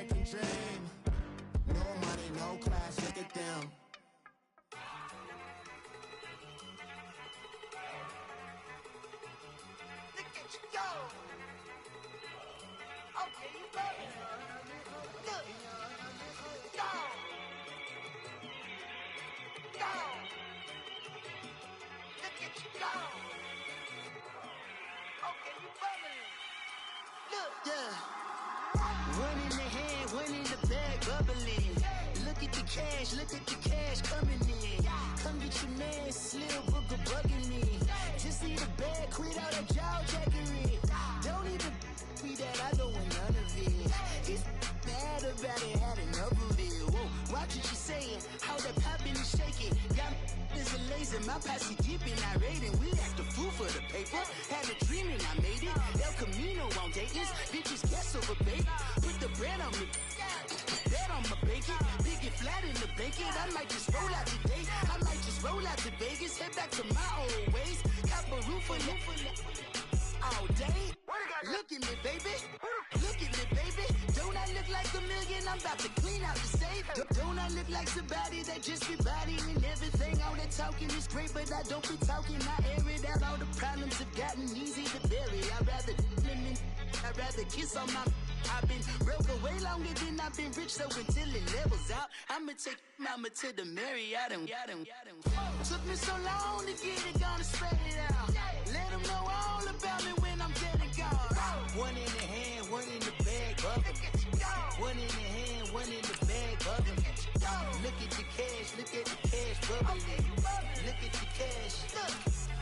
American dream. No money, no class, look at them. Look at you go. Okay, you better. Look. Go. Go. Look at you go. Okay, you bubbling. Look. Yeah. One in the hand, one in the bag, bubbling. Look at the cash coming in. Come get your man, Slim Booker bugging me. Just need a bag, quit all that jaw jackery. Don't even be that, I don't want none of it. He's mad about it, had enough of it. Whoa, watch what you saying, how that poppin' and shaking. Got is a laser, my posse deep and irate, and we act a fool for the paper. Had a dream and I made it. El Camino on Dayton's, bitches guess over bait. Put the bread on me, bet on my bacon. Big and flat in the bacon. I might just roll out today. I might just roll out to Vegas, head back to my old ways. Got a roof for all day. Look at me, baby. Look at me, baby. Don't I look like a million? I'm about to clean out the safe. Don't I look like somebody that just be bodying everything? All that talking is great, but I don't be talking. I air it out. All the problems have gotten easy to bury. I'd rather kiss on my. I've been broke way longer than I've been rich, so until it levels out, I'ma take mama to the Marriott and took me so long to get it, gonna spread it out. Let them know all about me when I'm dead and gone. One in the hand, one in the bag, bubbling. One in the hand, one in the bag, bubbling. Look at the cash, bubbling. Look at the cash,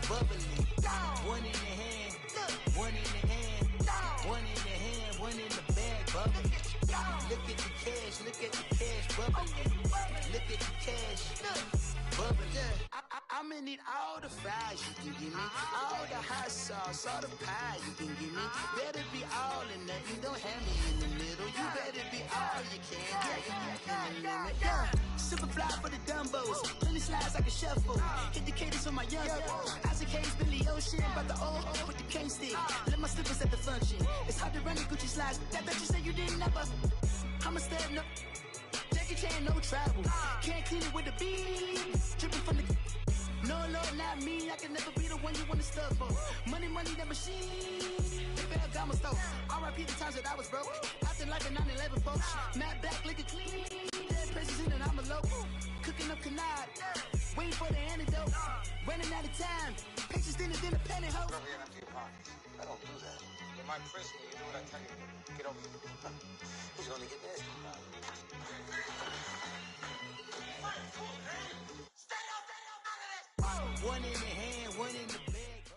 bubbling. One in the hand, one in the hand, one in the hand, one in the bag, bubbling. Look at the cash, bubbling. Look at the cash, bubbling. I'ma need all the fries you can give me, all the hot sauce, all the pie you can give me. Better be all or nothing, don't have me in the middle. You better be all you can. Yeah. Super fly for the Dumbos, plenty slides like a shuffle. Hit the cadence for my young Isaac Hayes, Billy Ocean, about the old with the cane stick. Let my slippers at the function. It's hard to run the Gucci slides. That bet you say you didn't never. I'm a step no. Jackie Chan, no travel. Can't clean it with the beat. Dripping from the. No, Lord, not me. I can never be the one you want to stuff for. Money, that machine. They fell down my stove. R.I.P. the times that I was broke. Acting like a 9/11 folks. Matte black, liquor clean. Dead places in and I'm a local. Cooking up canard. Waiting for the antidote. Running out of time. Patience thinner than a pantyhose. Over here and empty your pockets. I don't do that. In my prison, you do what I tell you to. Get over here. He's gonna get nasty. One in the hand, one in the bag.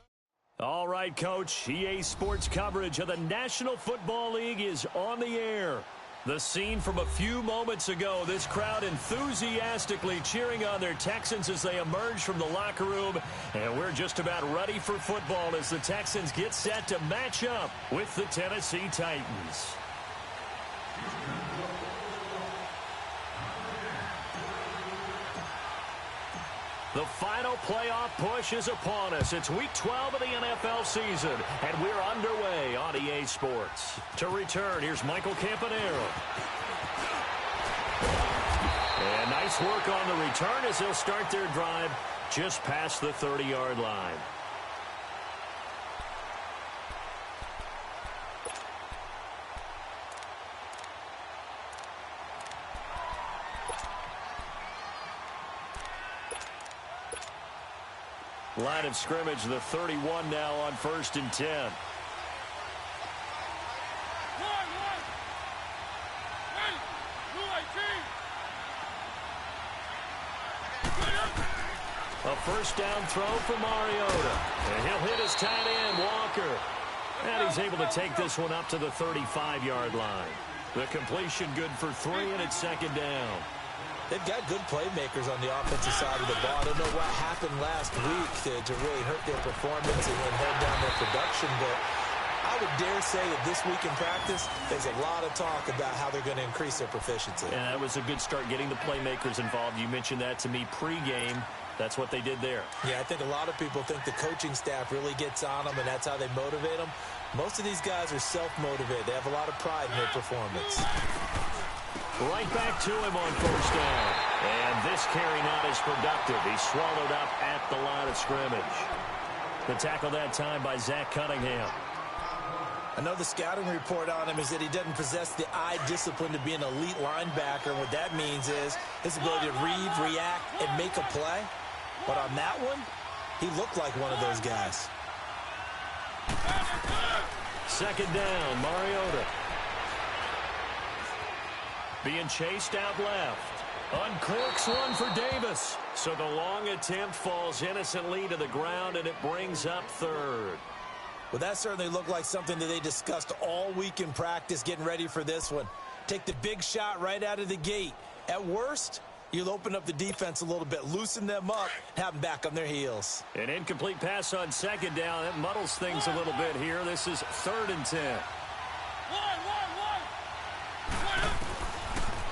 All right, Coach. EA Sports coverage of the National Football League is on the air. The scene from a few moments ago, this crowd enthusiastically cheering on their Texans as they emerge from the locker room. And we're just about ready for football as the Texans get set to match up with the Tennessee Titans. The final playoff push is upon us. It's week 12 of the NFL season, and we're underway on EA Sports. To return, here's Michael Campanaro. And nice work on the return as they'll start their drive just past the 30-yard line. Line of scrimmage, the 31 now on 1st and 10. A first down throw for Mariota. And he'll hit his tight end, Walker. And he's able to take this one up to the 35-yard line. The completion good for 3, and it's 2nd down. They've got good playmakers on the offensive side of the ball. I don't know what happened last week to really hurt their performance and hold down their production, but I would dare say that this week in practice, there's a lot of talk about how they're going to increase their proficiency. And that was a good start, getting the playmakers involved. You mentioned that to me pregame. That's what they did there. Yeah, I think a lot of people think the coaching staff really gets on them, and that's how they motivate them. Most of these guys are self-motivated. They have a lot of pride in their performance. Right back to him on first down. And this carry not as productive. He's swallowed up at the line of scrimmage. The tackle that time by Zach Cunningham. I know the scouting report on him is that he doesn't possess the eye discipline to be an elite linebacker. And what that means is his ability to read, react, and make a play. But on that one, he looked like one of those guys. Second down, Mariota. Being chased out left. Uncorks one for Davis. So the long attempt falls innocently to the ground, and it brings up third. Well, that certainly looked like something that they discussed all week in practice getting ready for this one. Take the big shot right out of the gate. At worst, you'll open up the defense a little bit, loosen them up, have them back on their heels. An incomplete pass on second down. That muddles things a little bit here. This is 3rd and 10.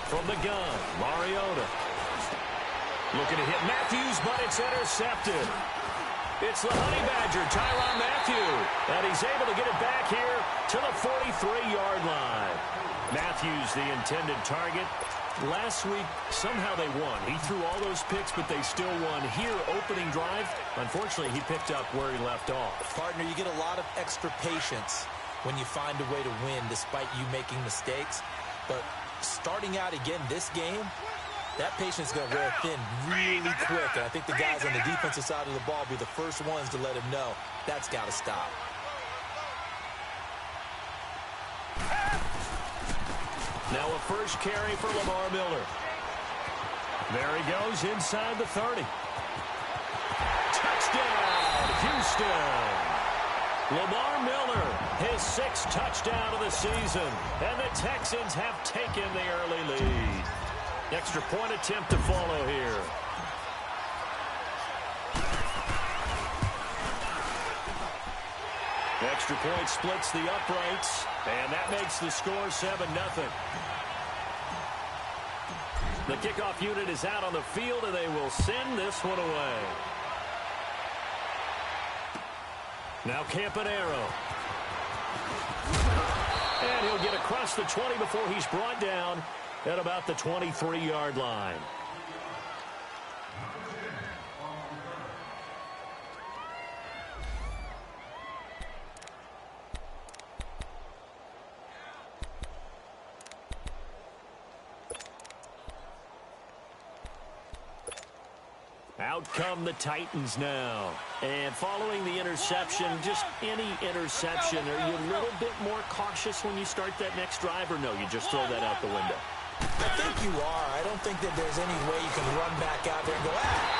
From the gun, Mariota. Looking to hit Matthews, but it's intercepted. It's the Honey Badger, Tyrann Mathieu. And he's able to get it back here to the 43-yard line. Matthews, the intended target. Last week, somehow they won. He threw all those picks, but they still won. Here, opening drive, unfortunately, he picked up where he left off. Partner, you get a lot of extra patience when you find a way to win despite you making mistakes. But starting out again this game, that patience is going to wear thin really quick. And I think the guys on the defensive side of the ball will be the first ones to let him know that's got to stop. Now a first carry for Lamar Miller. There he goes inside the 30. Touchdown, Houston. Lamar Miller, his 6th touchdown of the season. And the Texans have taken the early lead. Extra point attempt to follow here. Extra point splits the uprights, and that makes the score 7-0. The kickoff unit is out on the field, and they will send this one away. Now Campanaro. And he'll get across the 20 before he's brought down at about the 23-yard line. Out come the Titans now. And following the interception, just any interception, are you a little bit more cautious when you start that next drive, or no, you just throw that out the window? I think you are. I don't think that there's any way you can run back out there and go,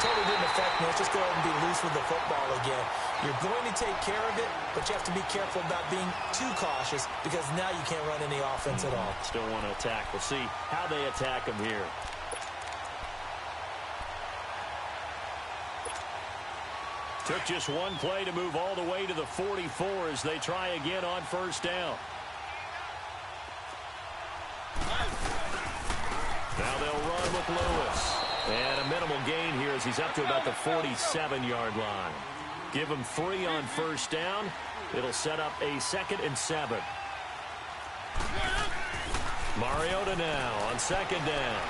totally didn't affect me. Let's just go ahead and be loose with the football again. You're going to take care of it, but you have to be careful about being too cautious because now you can't run any offense at all. Still want to attack. We'll see how they attack him here. Took just one play to move all the way to the 44 as they try again on first down. Now they'll run with Lewis. And a minimal gain here as he's up to about the 47-yard line. Give him 3 on first down. It'll set up a 2nd and 7. Mariota now on 2nd down.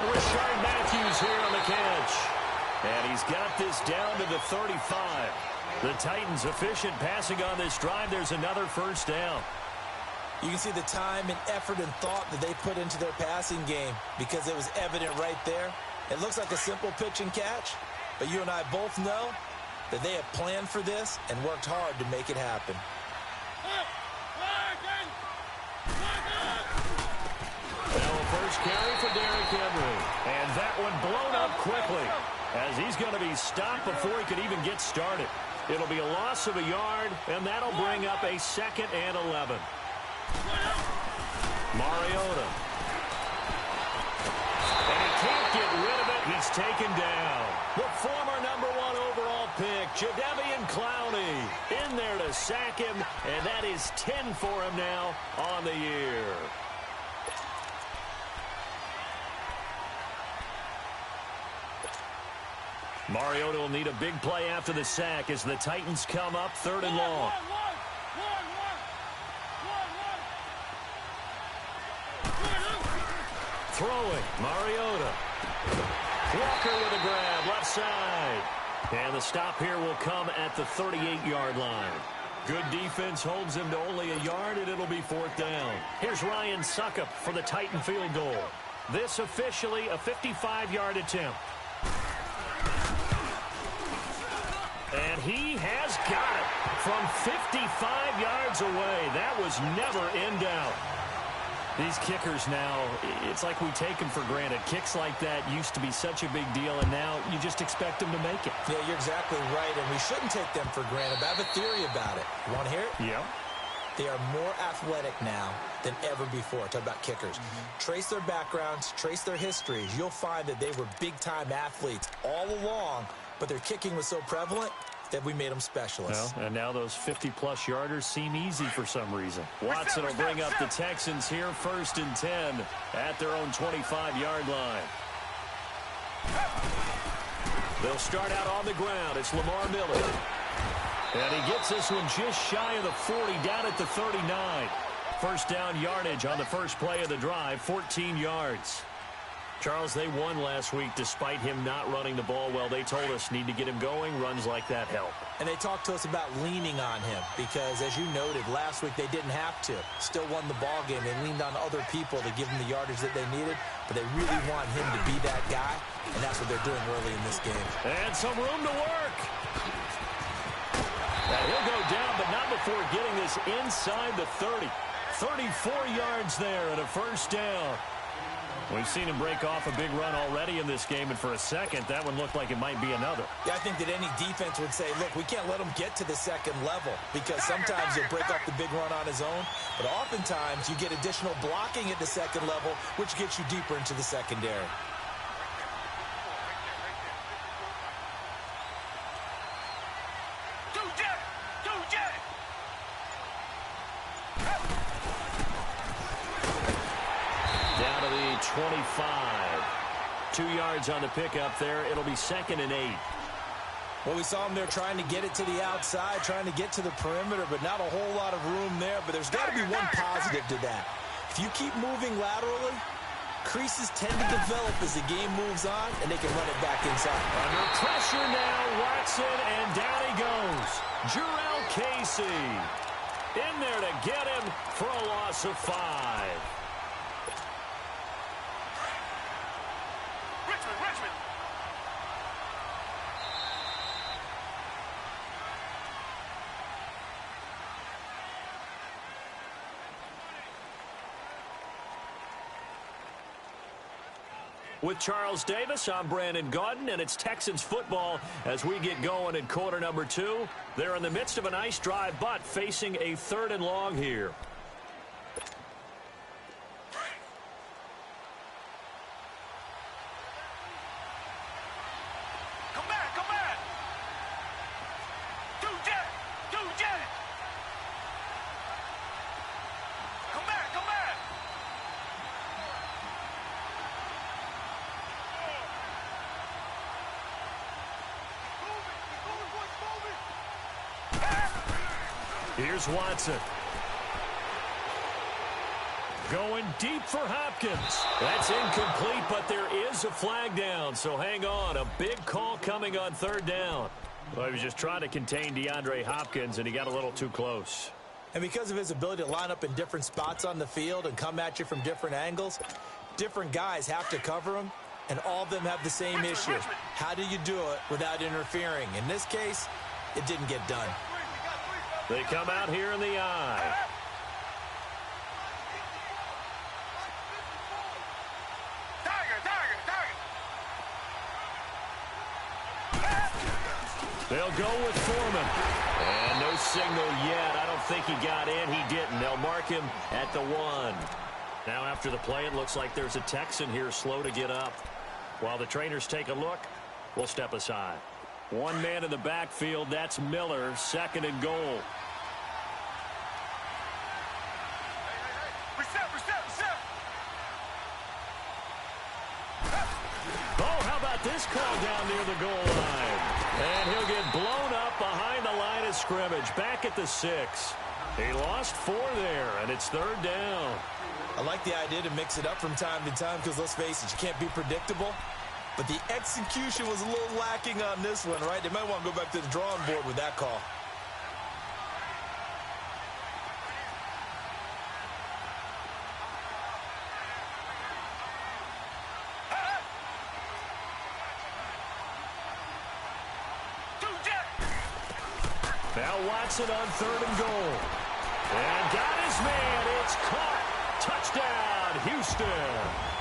Rashard Matthews here on the catch. And he's got this down to the 35. The Titans efficient passing on this drive. There's another first down. You can see the time and effort and thought that they put into their passing game because it was evident right there. It looks like a simple pitch and catch, but you and I both know that they have planned for this and worked hard to make it happen. Now a first carry for Derrick Henry. And that one blown up quickly as he's going to be stopped before he could even get started. It'll be a loss of a yard, and that'll bring up a 2nd and 11. Mariota. And he can't get rid of it. He's taken down. The former #1 overall pick, Jadeveon Clowney, in there to sack him, and that is 10 for him now on the year. Mariota will need a big play after the sack as the Titans come up 3rd and long. Throwing, Mariota. Walker with a grab, left side. And the stop here will come at the 38-yard line. Good defense holds him to only a yard, and it'll be 4th down. Here's Ryan Suckup for the Titan field goal. This officially a 55-yard attempt. And he has got it from 55 yards away. That was never in doubt. These kickers now, it's like we take them for granted. Kicks like that used to be such a big deal, and now you just expect them to make it. Yeah, you're exactly right, and we shouldn't take them for granted. But I have a theory about it. You want to hear it? Yeah. They are more athletic now than ever before. Talk about kickers. Trace their backgrounds, trace their histories. You'll find that they were big-time athletes all along, but their kicking was so prevalent that we made them specialists. Well, and now those 50-plus yarders seem easy for some reason. Watson will bring up the Texans here, 1st and 10 at their own 25-yard line. They'll start out on the ground. It's Lamar Miller. And he gets this one just shy of the 40, down at the 39. First down yardage on the first play of the drive, 14 yards. Charles, they won last week despite him not running the ball well. They told us need to get him going. Runs like that help. And they talked to us about leaning on him because, as you noted, last week they didn't have to. Still won the ball game. They leaned on other people to give them the yardage that they needed, but they really want him to be that guy, and that's what they're doing early in this game. And some room to work. And he'll go down, but not before getting this inside the 30. 34 yards there and a first down. We've seen him break off a big run already in this game, and for a second, that one looked like it might be another. Yeah, I think that any defense would say, look, we can't let him get to the second level because sometimes he'll break off the big run on his own, but oftentimes you get additional blocking at the second level, which gets you deeper into the secondary. Down to the 25. 2 yards on the pickup there. It'll be 2nd and 8. Well, we saw him there trying to get it to the outside, trying to get to the perimeter, but not a whole lot of room there. But there's got to be one positive to that. If you keep moving laterally, creases tend to develop as the game moves on, and they can run it back inside. Under pressure now, Watson, and down he goes. Jarrell Casey in there to get him for a loss of 5. With Charles Davis, I'm Brandon Gaudin, and it's Texans football as we get going in quarter number 2. They're in the midst of a nice drive, but facing a 3rd and long here. Here's Watson. Going deep for Hopkins. That's incomplete, but there is a flag down, so hang on. A big call coming on 3rd down. Well, he was just trying to contain DeAndre Hopkins, and he got a little too close. And because of his ability to line up in different spots on the field and come at you from different angles, different guys have to cover him, and all of them have the same issue. How do you do it without interfering? In this case, it didn't get done. They come out here in the eye. They'll go with Foreman. And no signal yet. I don't think he got in. He didn't. They'll mark him at the 1. Now after the play, it looks like there's a Texan here slow to get up. While the trainers take a look, we'll step aside. One man in the backfield. That's Miller. 2nd and goal. Oh, how about this call down near the goal line? And he'll get blown up behind the line of scrimmage. Back at the 6. He lost 4 there, and it's 3rd down. I like the idea to mix it up from time to time because, let's face it, you can't be predictable. But the execution was a little lacking on this one, right? They might want to go back to the drawing board with that call. Now Watson on 3rd and goal. And got his man. It's caught. Touchdown, Houston.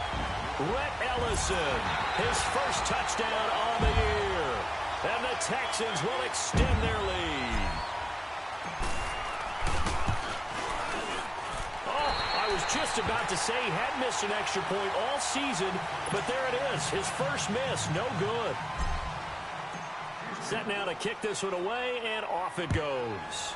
Rhett Ellison, his first touchdown on the year. And the Texans will extend their lead. Oh, I was just about to say he had missed an extra point all season, but there it is. His first miss, no good. Set now to kick this one away, and off it goes.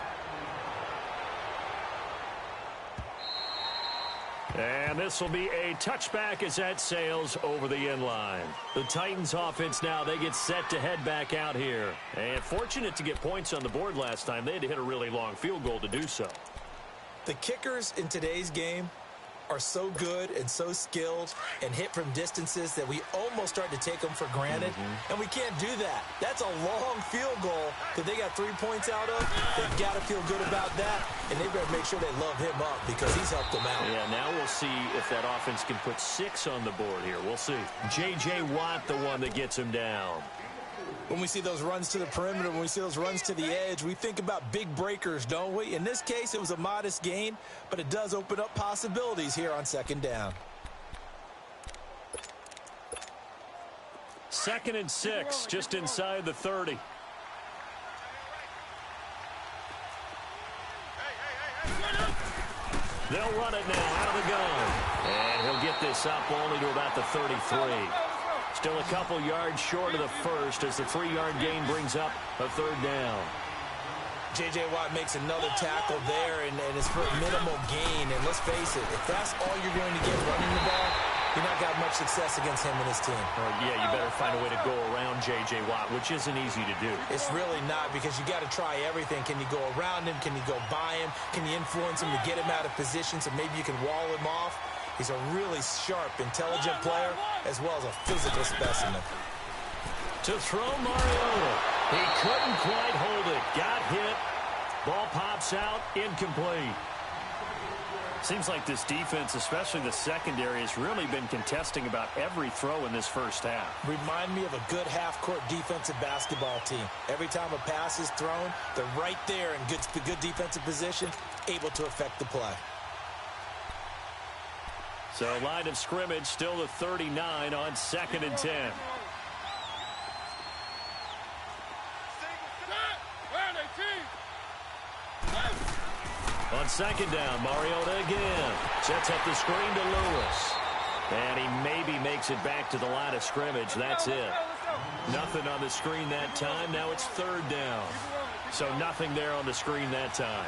And this will be a touchback as that sails over the end line. The Titans offense now, they get set to head back out here. And fortunate to get points on the board last time. They had to hit a really long field goal to do so. The kickers in today's game are so good and so skilled and hit from distances that we almost start to take them for granted. And we can't do that. That's a long field goal that they got 3 points out of. They've got to feel good about that, and they better make sure they love him up because he's helped them out. Yeah, now we'll see if that offense can put 6 on the board here. We'll see. J.J. Watt, the one that gets him down. When we see those runs to the perimeter, when we see those runs to the edge, we think about big breakers, don't we? In this case, it was a modest gain, but it does open up possibilities here on 2nd down. 2nd and 6, just inside the 30. They'll run it now out of the gun. And he'll get this up only to about the 33. Still a couple yards short of the first as the 3-yard gain brings up a 3rd down. J.J. Watt makes another tackle there, and it's for a minimal gain. And let's face it, if that's all you're going to get running the ball, you're not got much success against him and his team. Yeah, you better find a way to go around J.J. Watt, which isn't easy to do. It's really not, because you got to try everything. Can you go around him? Can you go by him? Can you influence him to get him out of position so maybe you can wall him off? He's a really sharp, intelligent player, as well as a physical specimen. To throw Mariota. He couldn't quite hold it. Got hit. Ball pops out. Incomplete. Seems like this defense, especially the secondary, has really been contesting about every throw in this first half. Remind me of a good half-court defensive basketball team. Every time a pass is thrown, they're right there in good defensive position, able to affect the play. So line of scrimmage still the 39 on 2nd and 10. On 2nd down, Mariota again. Sets up the screen to Lewis. And he maybe makes it back to the line of scrimmage. That's it. Nothing on the screen that time. Now it's 3rd down. So nothing there on the screen that time.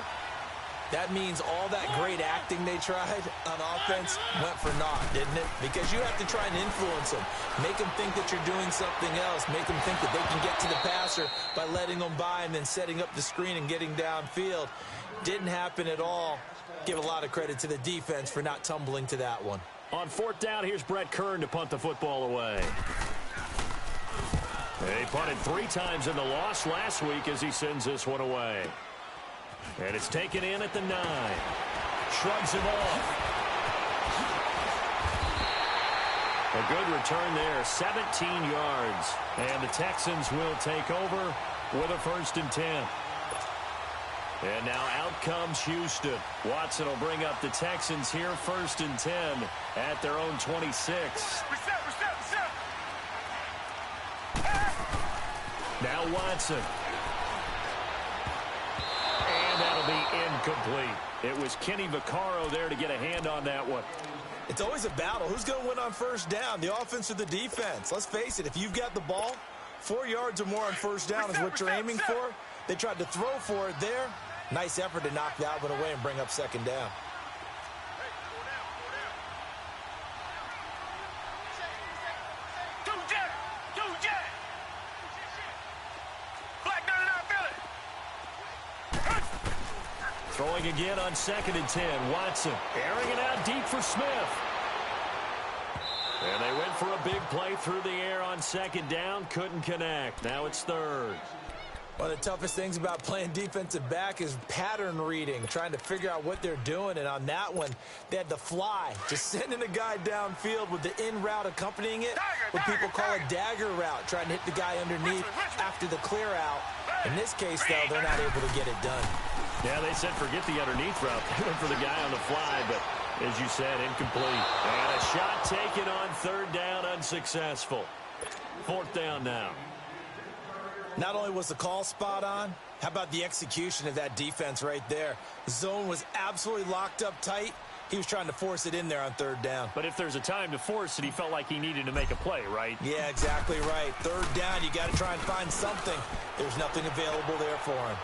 That means all that great acting they tried on offense went for naught, didn't it? Because you have to try and influence them. Make them think that you're doing something else. Make them think that they can get to the passer by letting them by and then setting up the screen and getting downfield. Didn't happen at all. Give a lot of credit to the defense for not tumbling to that one. On 4th down, here's Brett Kern to punt the football away. They punted 3 times in the loss last week as he sends this one away. And it's taken in at the 9. Shrugs him off. A good return there, 17 yards. And the Texans will take over with a 1st and 10. And now out comes Houston. Watson will bring up the Texans here, 1st and 10 at their own 26. Now Watson. And that'll be incomplete. It was Kenny Vaccaro there to get a hand on that one. It's always a battle. Who's going to win on 1st down, the offense or the defense? Let's face it, if you've got the ball, 4 yards or more on 1st down is what you're aiming for. They tried to throw for it there. Nice effort to knock that one away and bring up 2nd down. Throwing again on 2nd and 10. Watson airing it out deep for Smith. And they went for a big play through the air on 2nd down. Couldn't connect. Now it's 3rd. One of the toughest things about playing defensive back is pattern reading, trying to figure out what they're doing. And on that one, they had the fly, just sending a guy downfield with the in route accompanying it, what people call a dagger route, trying to hit the guy underneath after the clear out. In this case, though, they're not able to get it done. Yeah, they said forget the underneath route. They went for the guy on the fly, but as you said, incomplete. And a shot taken on 3rd down, unsuccessful. 4th down now. Not only was the call spot on, how about the execution of that defense right there? The zone was absolutely locked up tight. He was trying to force it in there on 3rd down. But if there's a time to force it, he felt like he needed to make a play, right? Yeah, exactly right. 3rd down, you got to try and find something. There's nothing available there for him.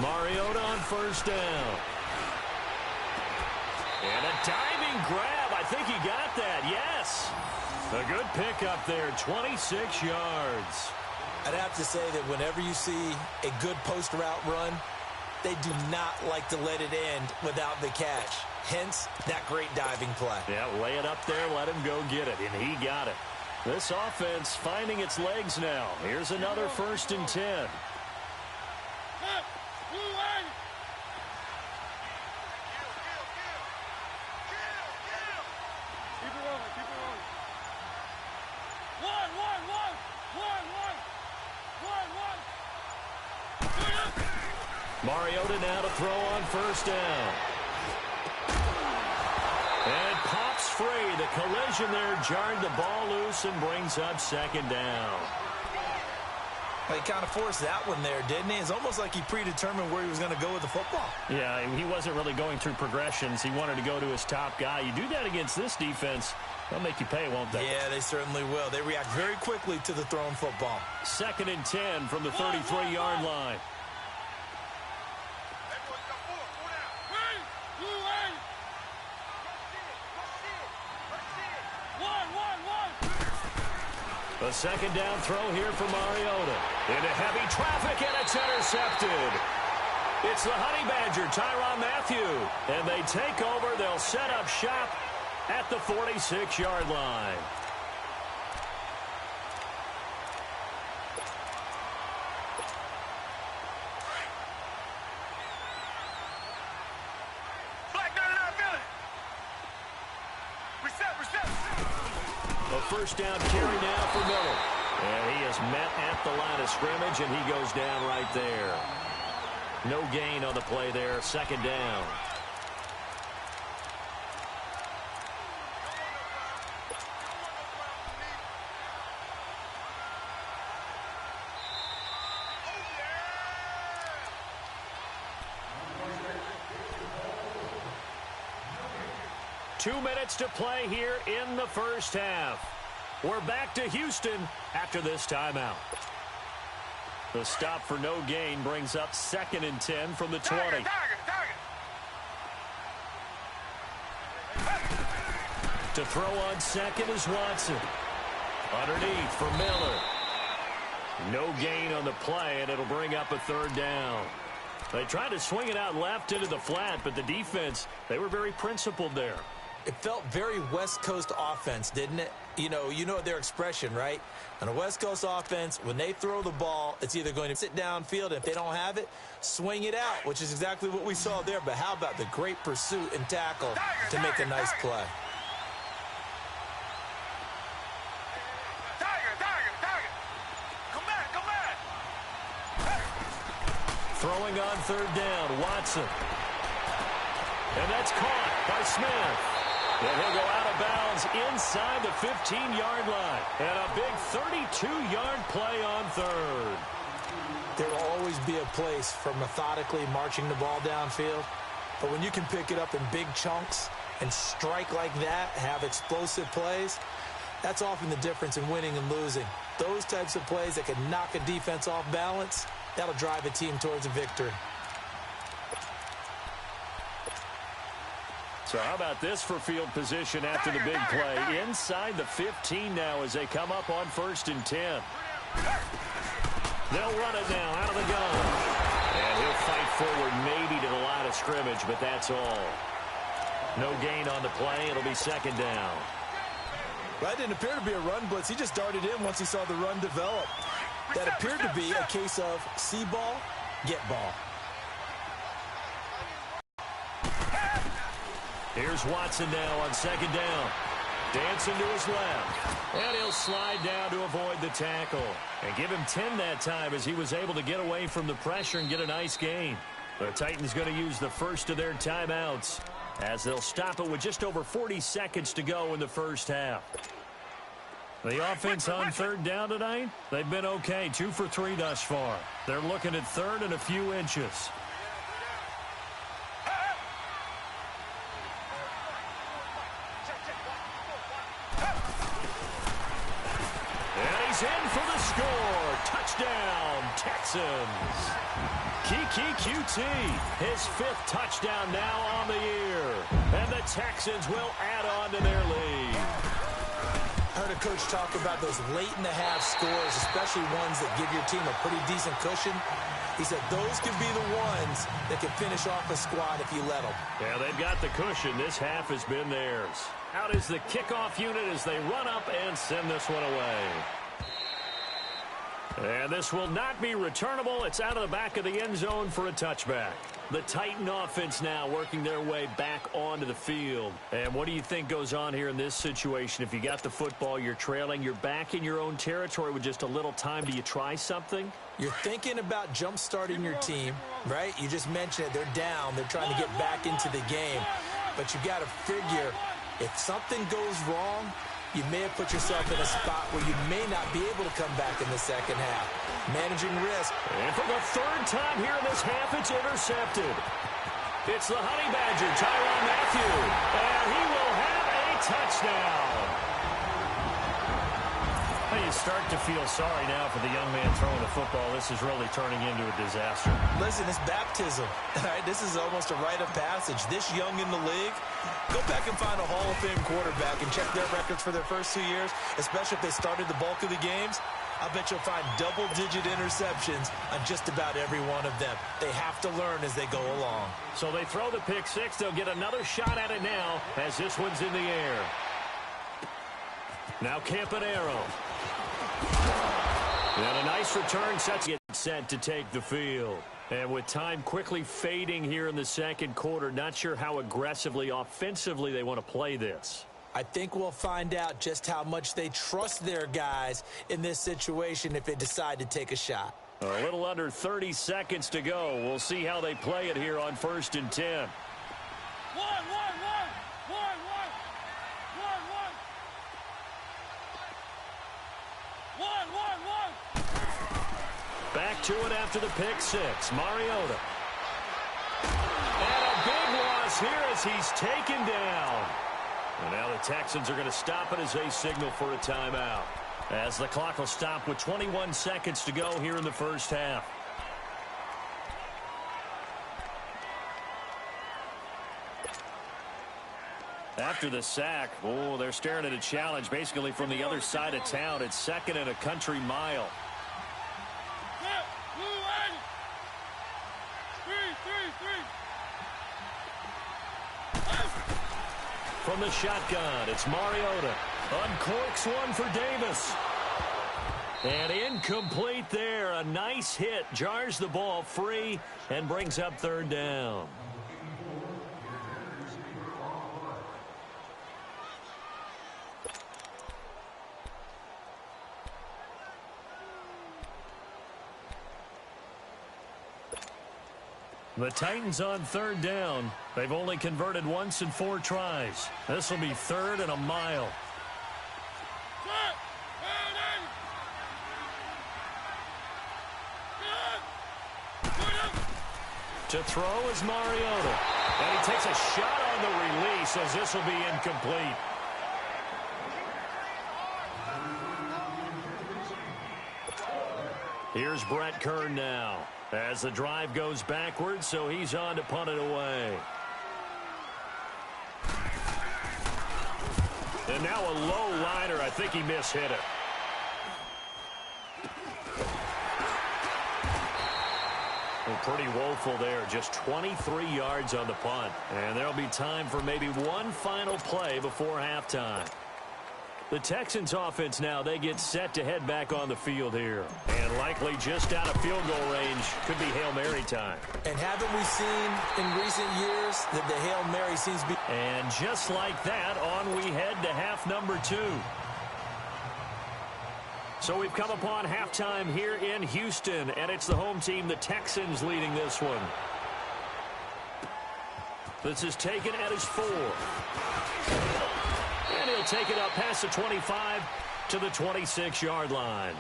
Mariota on 1st down. And a diving grab. I think he got that. Yes. A good pickup there. 26 yards. I'd have to say that whenever you see a good post route run, they do not like to let it end without the catch. Hence, that great diving play. Yeah, lay it up there, let him go get it, and he got it. This offense finding its legs now. Here's another 1st and 10. Mariota now to throw on 1st down. And pops free. The collision there jarred the ball loose and brings up 2nd down. Well, he kind of forced that one there, didn't he? It's almost like he predetermined where he was going to go with the football. Yeah, he wasn't really going through progressions. He wanted to go to his top guy. You do that against this defense, they'll make you pay, won't they? Yeah, they certainly will. They react very quickly to the thrown football. 2nd and 10 from the 33-yard line. A 2nd down throw here for Mariota. Into heavy traffic, and it's intercepted. It's the Honey Badger, Tyrann Mathieu. And they take over. They'll set up shop at the 46-yard line. A 1st down carry now for Miller. And he is met at the line of scrimmage, and he goes down right there. No gain on the play there. 2nd down. Two minutes to play here in the 1st half. We're back to Houston after this timeout. The stop for no gain brings up 2nd and 10 from the 20. To throw on 2nd is Watson. Underneath for Miller. No gain on the play, and it'll bring up a 3rd down. They tried to swing it out left into the flat, but the defense, they were very principled there. It felt very West Coast offense, didn't it? You know their expression, right? On a West Coast offense, when they throw the ball, it's either going to sit downfield, and if they don't have it, swing it out, which is exactly what we saw there. But how about the great pursuit and tackle to make a nice play? Throwing on 3rd down, Watson. And that's caught by Smith. And he'll go out of bounds inside the 15-yard line. And a big 32-yard play on third. There will always be a place for methodically marching the ball downfield. But when you can pick it up in big chunks and strike like that, have explosive plays, that's often the difference in winning and losing. Those types of plays that can knock a defense off balance, that'll drive a team towards a victory. So how about this for field position after the big play? Inside the 15 now as they come up on 1st and 10. They'll run it now out of the gun. And he'll fight forward maybe to the line of scrimmage, but that's all. No gain on the play. It'll be 2nd down. That didn't appear to be a run blitz. He just darted in once he saw the run develop. That appeared to be a case of see ball, get ball. Here's Watson now on 2nd down. Dancing to his left. And he'll slide down to avoid the tackle. And give him 10 that time as he was able to get away from the pressure and get a nice gain. The Titans going to use the first of their timeouts as they'll stop it with just over 40 seconds to go in the first half. The offense on 3rd down tonight, they've been okay. 2 for 3 thus far. They're looking at 3rd and a few inches. And he's in for the score. Touchdown, Texans. Kiki QT, his 5th touchdown now on the year. And the Texans will add on to their lead. I heard a coach talk about those late-in-the-half scores, especially ones that give your team a pretty decent cushion. He said those could be the ones that can finish off a squad if you let them. Yeah, they've got the cushion. This half has been theirs. Out is the kickoff unit as they run up and send this one away. And this will not be returnable. It's out of the back of the end zone for a touchback. The Titan offense now working their way back onto the field. And what do you think goes on here in this situation? If you got the football, you're trailing, you're back in your own territory with just a little time. Do you try something? You're thinking about jump-starting your team, right? You just mentioned it. They're down. They're trying to get back into the game. But you got to figure if something goes wrong, you may have put yourself in a spot where you may not be able to come back in the second half. Managing risk. And for the 3rd time here in this half, it's intercepted. It's the Honey Badger, Tyrann Mathieu. And he will have a touchdown. Well, you start to feel sorry now for the young man throwing the football. This is really turning into a disaster. Listen, it's baptism. Right? This is almost a rite of passage. This young in the league, go back and find a Hall of Fame quarterback and check their records for their first 2 years, especially if they started the bulk of the games. I bet you'll find double-digit interceptions on just about every one of them. They have to learn as they go along. So they throw the pick 6. They'll get another shot at it now as this one's in the air. Now Campanaro. And a nice return sets it set to take the field. And with time quickly fading here in the second quarter, not sure how aggressively, offensively they want to play this. I think we'll find out just how much they trust their guys in this situation if they decide to take a shot. A little under 30 seconds to go. We'll see how they play it here on 1st and 10. Back to it after the pick 6. Mariota. And a big loss here as he's taken down. And now the Texans are going to stop it as they signal for a timeout. As the clock will stop with 21 seconds to go here in the first half. After the sack, oh, they're staring at a challenge basically from the other side of town. It's 2nd and a country mile. From the shotgun, it's Mariota. Uncorks one for Davis. And incomplete there. A nice hit. Jars the ball free and brings up 3rd down. The Titans on third down. They've only converted once in 4 tries. This will be 3rd and a mile. To throw is Mariota. And he takes a shot on the release as this will be incomplete. Here's Brett Kern now as the drive goes backwards, so he's on to punt it away. And now a low liner. I think he mishit it. Well, pretty woeful there. Just 23 yards on the punt. And there'll be time for maybe one final play before halftime. The Texans offense now, they get set to head back on the field here. And likely just out of field goal range. Could be Hail Mary time. And haven't we seen in recent years that the Hail Mary seems to be... And just like that, on we head to half number 2. So we've come upon halftime here in Houston, and it's the home team, the Texans, leading this one. This is taken at his 4. And he'll take it up past the 25 to the 26-yard line.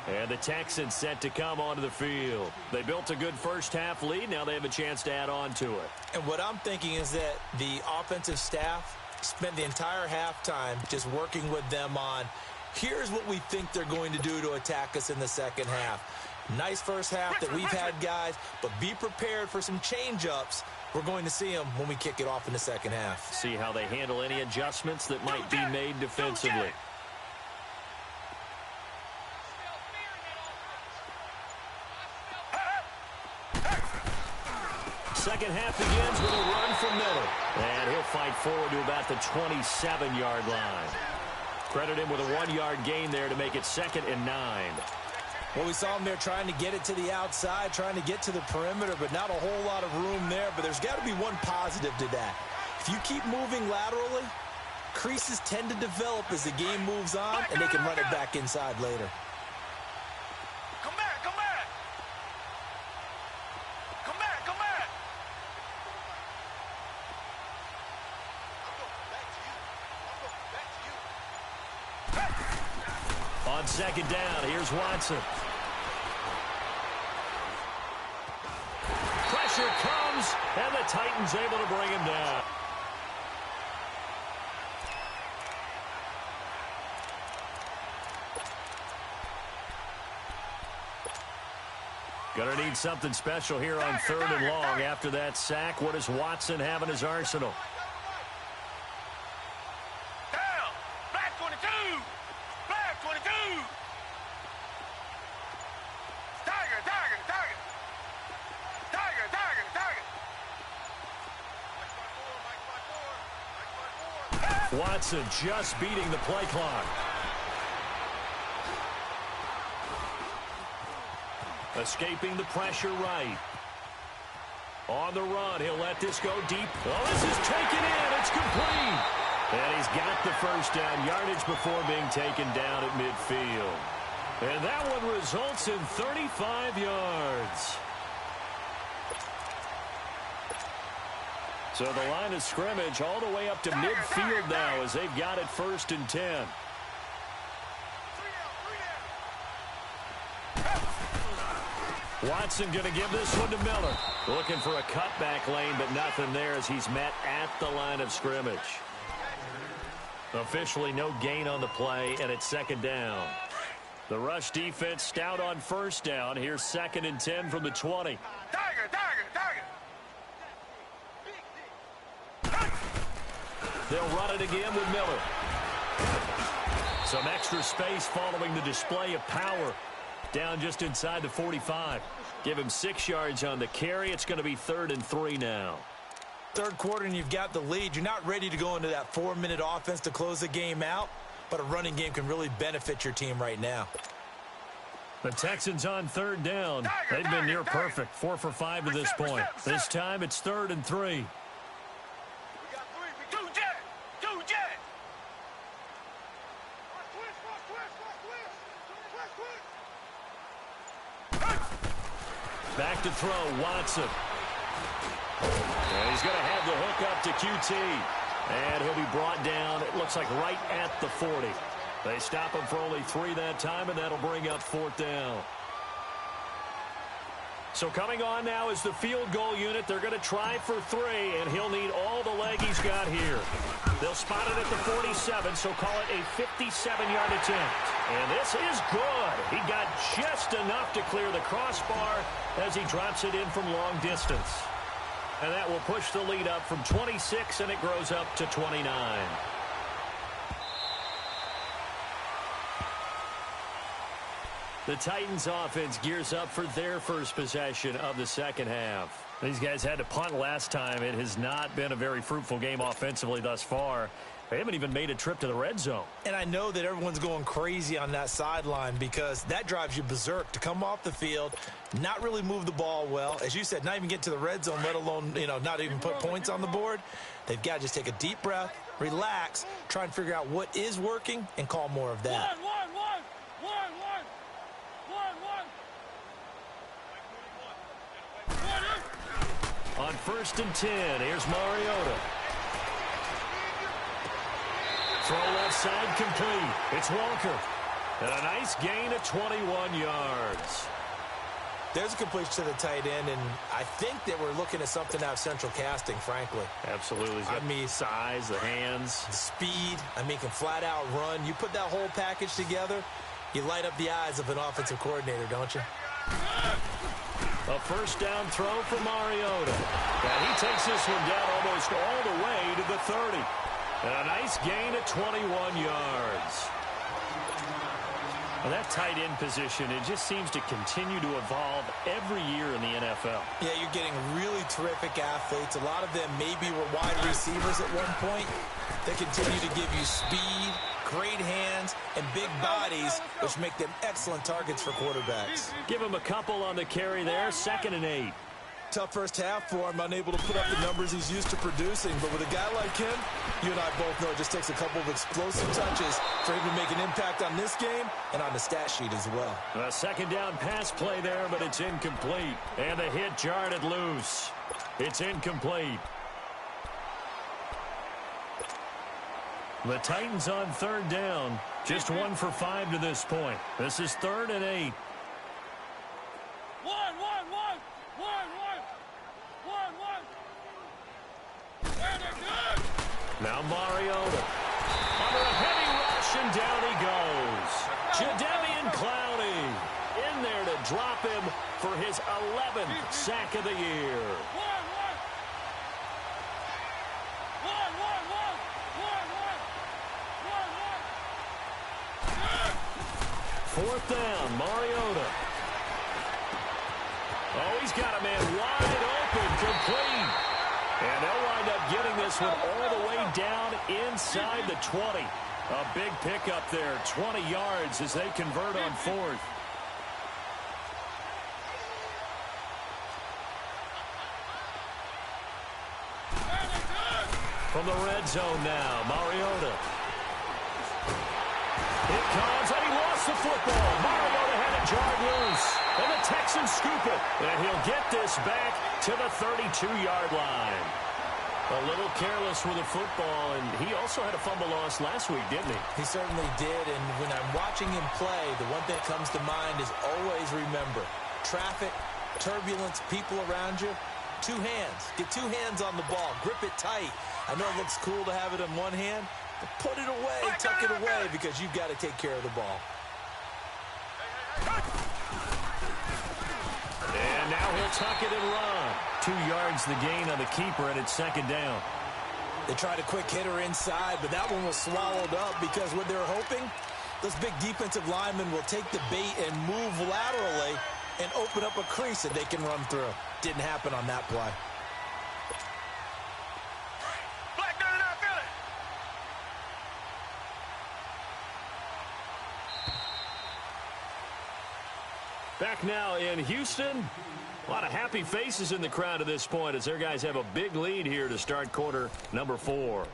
And the Texans set to come onto the field. They built a good first-half lead. Now they have a chance to add on to it. And what I'm thinking is that the offensive staff spent the entire halftime just working with them on, here's what we think they're going to do to attack us in the second half. Nice first half that we've had, guys, but be prepared for some change-ups. We're going to see them when we kick it off in the second half. See how they handle any adjustments that might be made defensively. Second half begins with a run from Miller. And he'll fight forward to about the 27-yard line. Credit him with a 1-yard gain there to make it 2nd and 9. Well, we saw him there trying to get it to the outside, trying to get to the perimeter, but not a whole lot of room there. But there's got to be one positive to that. If you keep moving laterally, creases tend to develop as the game moves on, and they can run it back inside later. Come back, come back. Come back, come back. I'm going back to you. On second down, here's Watson. Pressure comes, and the Titans able to bring him down. Gonna need something special here on 3rd and long. After that sack, what does Watson have in his arsenal? Down. Black 22. Black 22. Tiger, tiger, tiger. Tiger, tiger, tiger. Mike 4, Mike 4, Mike 4. Watson just beating the play clock. Escaping the pressure right. On the run, he'll let this go deep. Oh, this is taken in. It's complete. And he's got the first down yardage before being taken down at midfield. And that one results in 35 yards. So the line of scrimmage all the way up to midfield now as they've got it 1st and 10. Watson going to give this one to Miller. Looking for a cutback lane, but nothing there as he's met at the line of scrimmage. Officially no gain on the play, and it's 2nd down. The rush defense stout on 1st down. Here's 2nd and 10 from the 20. Tiger, tiger, tiger. They'll run it again with Miller. Some extra space following the display of power. Down just inside the 45. Give him 6 yards on the carry. It's going to be 3rd and 3 now. Third quarter and you've got the lead. You're not ready to go into that 4-minute offense to close the game out, but a running game can really benefit your team right now. The Texans on 3rd down. They've been near perfect. 4 for 5 to this point. This time it's 3rd and 3. We got 3. Two jet. Two jet. Back to throw, Watson. And he's going to have the hook up to QT. And he'll be brought down, it looks like, right at the 40. They stop him for only 3 that time, and that'll bring up 4th down. So coming on now is the field goal unit. They're going to try for 3, and he'll need all the leg he's got here. They'll spot it at the 47, so call it a 57-yard attempt. And this is good. He got just enough to clear the crossbar as he drops it in from long distance. And that will push the lead up from 26, and it grows up to 29. The Titans offense gears up for their first possession of the second half. These guys had to punt last time. It has not been a very fruitful game offensively thus far. They haven't even made a trip to the red zone. And I know that everyone's going crazy on that sideline because that drives you berserk to come off the field, not really move the ball well. As you said, not even get to the red zone, let alone, not even put points on the board. They've got to just take a deep breath, relax, try and figure out what is working, and call more of that. On 1st and 10, here's Mariota. Throw left side complete. It's Walker. And a nice gain of 21 yards. There's a completion to the tight end, and I think that we're looking at something out of central casting, frankly. Absolutely. He's got the size, the hands. The speed. Can flat out run. You put that whole package together, you light up the eyes of an offensive coordinator, don't you? A 1st down throw for Mariota. And he takes this one down almost all the way to the 30. And a nice gain of 21 yards. Well, that tight end position, it just seems to continue to evolve every year in the NFL. Yeah, you're getting really terrific athletes. A lot of them maybe were wide receivers at one point. They continue to give you speed, great hands, and big bodies, which make them excellent targets for quarterbacks. Give him a couple on the carry there, 2nd and 8. Tough first half for him, unable to put up the numbers he's used to producing. But with a guy like him, you and I both know it just takes a couple of explosive touches for him to make an impact on this game and on the stat sheet as well. A 2nd down pass play there, but it's incomplete. And the hit jarred it loose. It's incomplete. The Titans on 3rd down. Just 1 for 5 to this point. This is 3rd and 8. Now Mariota. Under a heavy rush, and down he goes. Jadeveon Clowney in there to drop him for his 11th sack of the year. 4th down, Mariota. Oh, he's got a man wide open, complete. And they'll wind up getting this one all the way down inside the 20. A big pickup there, 20 yards as they convert on 4th. From the red zone now, Mariota. It comes, and he lost the football. Mariota had it jarred loose. And the Texans scoop it. And he'll get this back to the 32-yard line. A little careless with the football, and he also had a fumble loss last week, didn't he? He certainly did, and when I'm watching him play, the one thing that comes to mind is always remember, traffic, turbulence, people around you, 2 hands. Get 2 hands on the ball. Grip it tight. I know it looks cool to have it in one hand, but put it away, tuck it away, because you've got to take care of the ball. And now he'll tuck it and run. 2 yards the gain on the keeper, and it's 2nd down. They tried a quick hitter inside, but that one was swallowed up because what they're hoping, those big defensive linemen will take the bait and move laterally and open up a crease that they can run through. Didn't happen on that play. Back now in Houston. A lot of happy faces in the crowd at this point as their guys have a big lead here to start quarter number 4.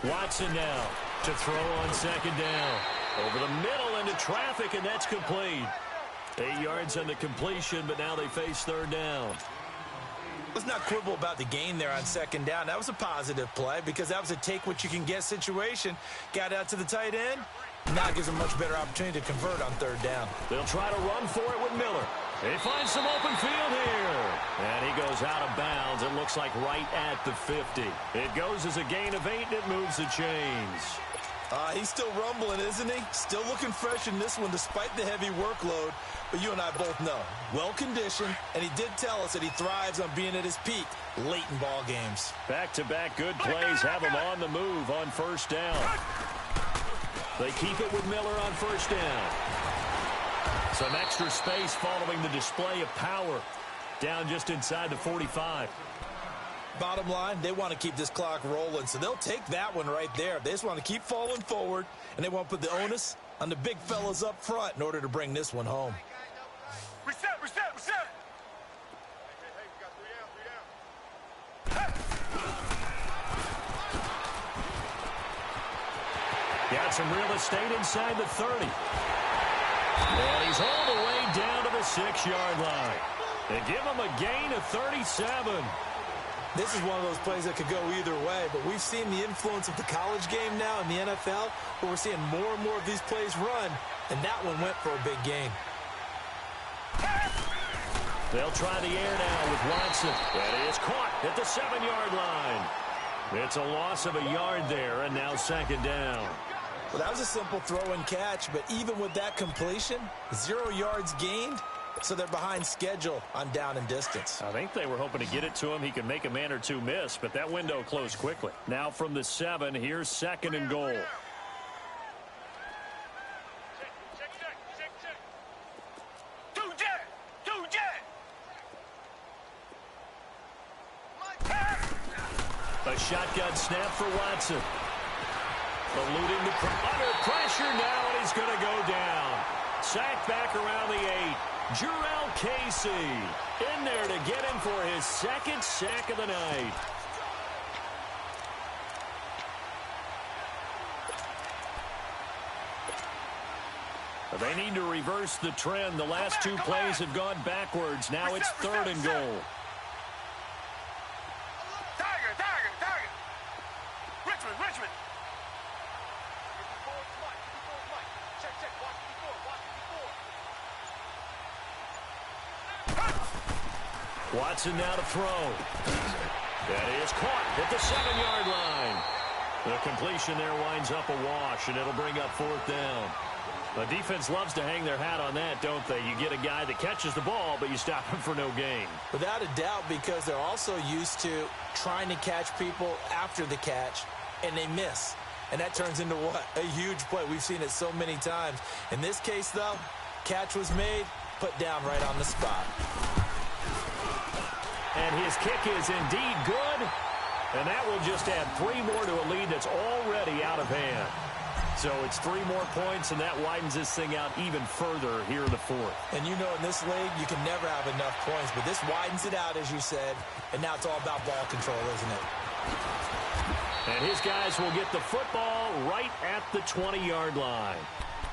Watson now to throw on second down. Over the middle into traffic, and that's complete. 8 yards on the completion, but now they face third down. Let's not quibble about the gain there on second down. That was a positive play because that was a take-what-you-can-get situation. Got out to the tight end. Now it gives them a much better opportunity to convert on third down. They'll try to run for it with Miller. He finds some open field here. And he goes out of bounds. It looks like right at the 50. It goes as a gain of 8, and it moves the chains. He's still rumbling, isn't he? Still looking fresh in this one despite the heavy workload. But you and I both know, well-conditioned, and he did tell us that he thrives on being at his peak late in ball games. Back-to-back good plays have him on the move on first down. They keep it with Miller on first down. Some extra space following the display of power. Down just inside the 45. Bottom line, they want to keep this clock rolling, so they'll take that one right there. They just want to keep falling forward, and they want to put the onus on the big fellas up front in order to bring this one home. Reset. Hey, we got 3 down. Got some real estate inside the 30. And he's all the way down to the 6-yard line. They give him a gain of 37. This is one of those plays that could go either way, but we've seen the influence of the college game now in the NFL, where we're seeing more and more of these plays run, and that one went for a big gain. They'll try the air now with Watson. And he is caught at the 7-yard line. It's a loss of a yard there, and now second down. Well, that was a simple throw and catch, but even with that completion, 0 yards gained, so they're behind schedule on down and distance. I think they were hoping to get it to him. He could make a man or two miss, but that window closed quickly. Now from the 7, here's second and goal. A shotgun snap for Watson. Eluding under pressure now, and he's going to go down. Sacked back around the 8. Jurrell Casey in there to get him for his second sack of the night. They need to reverse the trend. The last 2 plays have gone backwards. Now it's third and goal. Richmond. Watson now to throw. That is caught at the 7-yard line. The completion there winds up a wash, and it'll bring up fourth down. The defense loves to hang their hat on that, don't they? You get a guy that catches the ball, but you stop him for no gain. Without a doubt, because they're also used to trying to catch people after the catch, and they miss. And that turns into what? A huge play. We've seen it so many times. In this case, though, catch was made, put down right on the spot. And his kick is indeed good. And that will just add 3 more to a lead that's already out of hand. So it's 3 more points, and that widens this thing out even further here in the 4th. And you know in this league, you can never have enough points. But this widens it out, as you said. And now it's all about ball control, isn't it? And his guys will get the football right at the 20-yard line.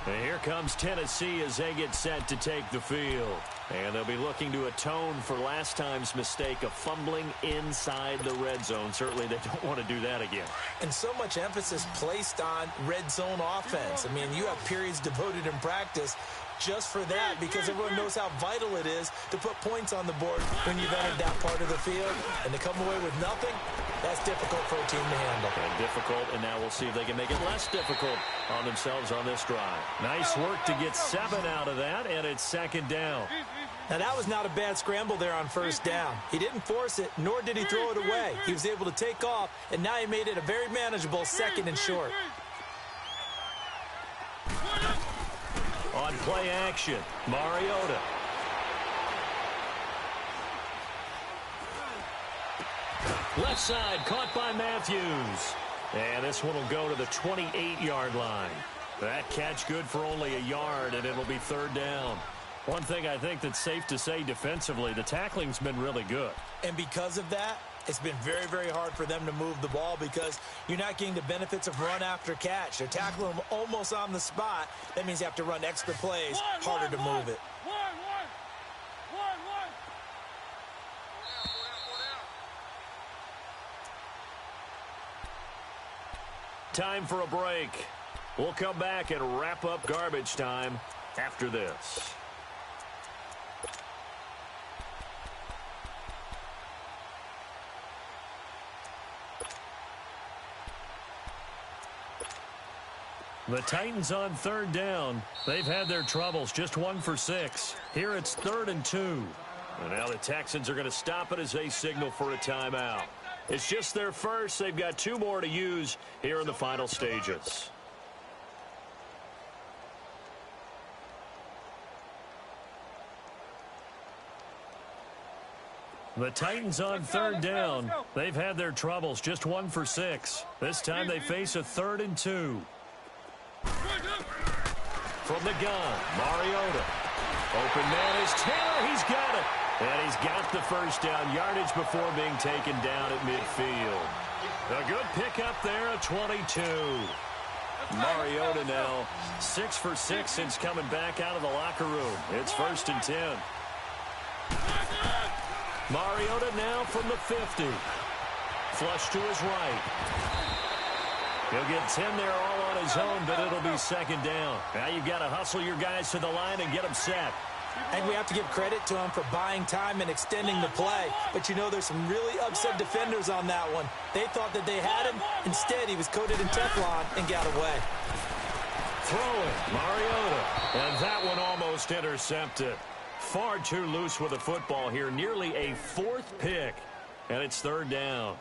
And here comes Tennessee as they get set to take the field. And they'll be looking to atone for last time's mistake of fumbling inside the red zone. Certainly they don't want to do that again. And so much emphasis placed on red zone offense. I mean, you have periods devoted in practice just for that, because everyone knows how vital it is to put points on the board when you've entered that part of the field. And to come away with nothing, that's difficult for a team to handle. And difficult, and now we'll see if they can make it less difficult on themselves on this drive. Nice work to get 7 out of that, and it's second down. Now, that was not a bad scramble there on first down. He didn't force it, nor did he throw it away. He was able to take off, and now he made it a very manageable second and short. On play action, Mariota. Left side, caught by Matthews. And this one will go to the 28-yard line. That catch good for only a yard, and it'll be third down. One thing I think that's safe to say defensively, the tackling's been really good. And because of that, it's been very, very hard for them to move the ball because you're not getting the benefits of run after catch. They're tackling them almost on the spot. That means you have to run extra plays, harder to move it. Time for a break. We'll come back and wrap up garbage time after this. The Titans on third down. They've had their troubles, just 1 for 6. Here it's 3rd and 2. And now the Texans are going to stop it as they signal for a timeout. It's just their first. They've got 2 more to use here in the final stages. The Titans on third down. They've had their troubles, just 1 for 6. This time they face a 3rd and 2. From the gun, Mariota. Open man is Taylor. He's got it. And he's got the first down yardage before being taken down at midfield. A good pickup there, a 22. Mariota now 6 for 6 since coming back out of the locker room. It's 1st and 10. Mariota now from the 50. Flush to his right. He'll get 10 there all on his own, but it'll be 2nd down. Now you've got to hustle your guys to the line and get them set. And we have to give credit to him for buying time and extending the play. But, you know, there's some really upset defenders on that one. They thought that they had him. Instead, he was coated in Teflon and got away. Throwing, Mariota. And that one almost intercepted. Far too loose with the football here. Nearly a 4th pick. And it's 3rd down.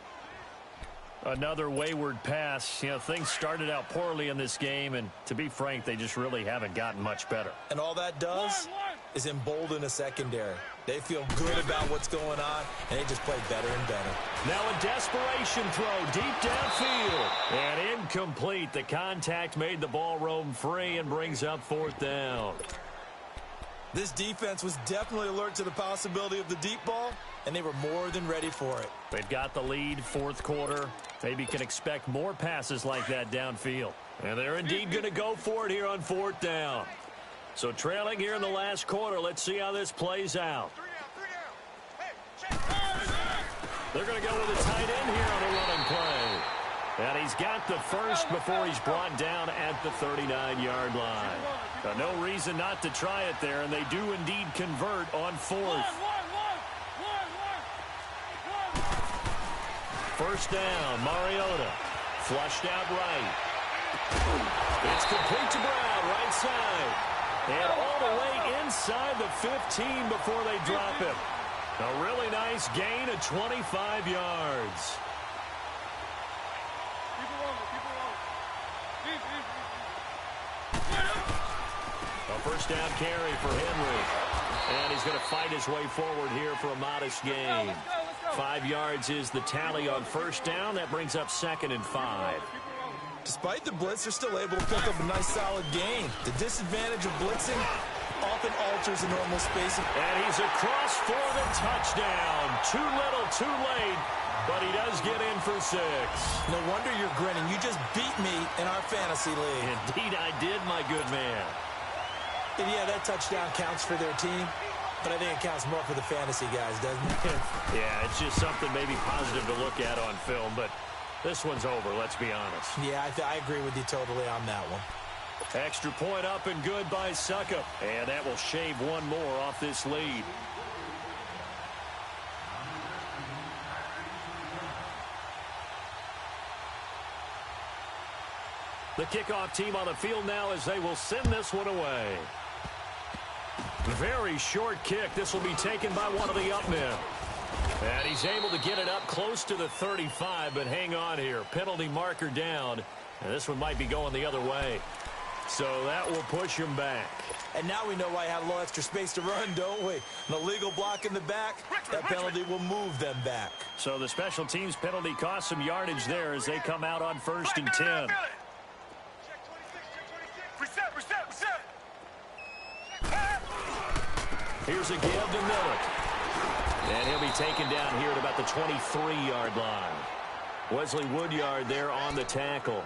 Another wayward pass. You know, things started out poorly in this game, and to be frank, they just really haven't gotten much better. And all that does is embolden a secondary. They feel good about what's going on, and they just play better and better. Now a desperation throw deep downfield. And incomplete. The contact made the ball roam free and brings up 4th down. This defense was definitely alert to the possibility of the deep ball, and they were more than ready for it. They've got the lead, 4th quarter. Maybe can expect more passes like that downfield. And they're indeed going to go for it here on 4th down. So trailing here in the last quarter, let's see how this plays out. They're going to go with a tight end here on a running play. And he's got the first before he's brought down at the 39-yard line. No reason not to try it there, and they do indeed convert on 4th. 1st down, Mariota. Flushed out right. It's complete to Brown, right side. And all the way inside the 15 before they drop him. A really nice gain of 25 yards. A 1st down carry for Henry. And he's going to fight his way forward here for a modest gain. 5 yards is the tally on 1st down. That brings up 2nd and 5. Despite the blitz, they're still able to pick up a nice solid gain. The disadvantage of blitzing often alters the normal spacing. And he's across for the touchdown. Too little, too late, but he does get in for 6. No wonder you're grinning. You just beat me in our fantasy league. Indeed I did, my good man. And yeah, that touchdown counts for their team, but I think it counts more for the fantasy guys, doesn't it? Yeah, it's just something maybe positive to look at on film, but this one's over, let's be honest. Yeah, I agree with you totally on that one. Extra point up and good by Suckup. And that will shave one more off this lead. The kickoff team on the field now as they will send this one away. Very short kick. This will be taken by one of the up men. And he's able to get it up close to the 35, but hang on here. Penalty marker down. And this one might be going the other way. So that will push him back. And now we know why I had a little extra space to run, don't we? An illegal block in the back, that penalty will move them back. So the special teams penalty cost some yardage there as they come out on 1st and 10. Here's a give to Miller. And he'll be taken down here at about the 23-yard line. Wesley Woodyard there on the tackle.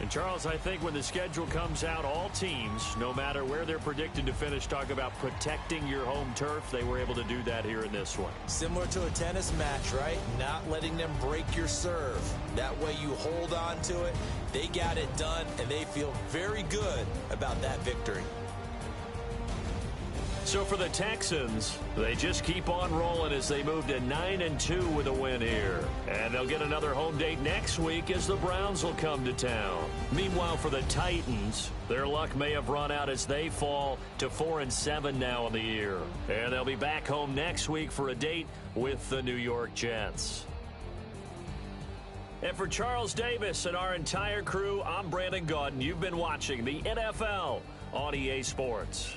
And, Charles, I think when the schedule comes out, all teams, no matter where they're predicted to finish, talk about protecting your home turf. They were able to do that here in this one. Similar to a tennis match, right? Not letting them break your serve. That way you hold on to it. They got it done, and they feel very good about that victory. So for the Texans, they just keep on rolling as they move to 9-2 with a win here. And they'll get another home date next week as the Browns will come to town. Meanwhile, for the Titans, their luck may have run out as they fall to 4-7 now in the year. And they'll be back home next week for a date with the New York Jets. And for Charles Davis and our entire crew, I'm Brandon Gaudin. You've been watching the NFL on EA Sports.